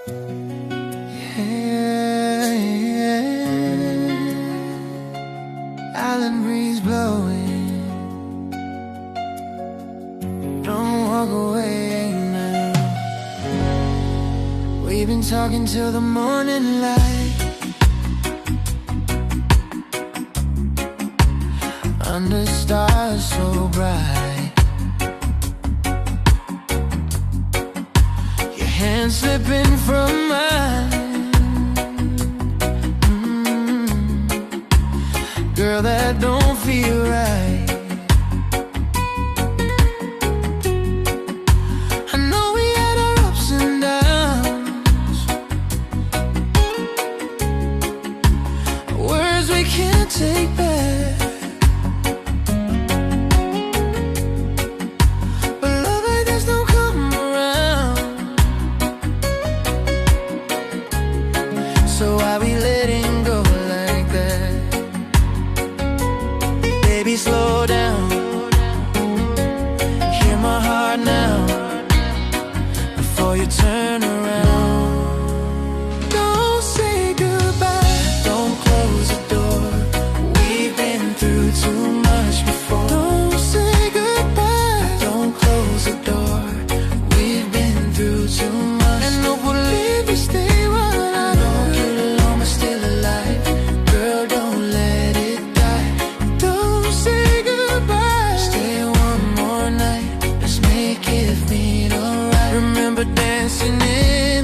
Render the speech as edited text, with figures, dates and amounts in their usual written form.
Yeah, yeah. Island breeze blowing. Don't walk away now. We've been talking till the morning light, under stars so bright. Your hand slipping from mine. Girl, that don't feel right. I know we had our ups and downs, words we can't take back. So why we letting go like that? Baby, slow down. Hear my heart now, before you turn around. Don't say goodbye. Don't close the door. We've been through too much before. Don't say goodbye. Don't close the door. We've been through too much. And no one leave you, stay. Dancing in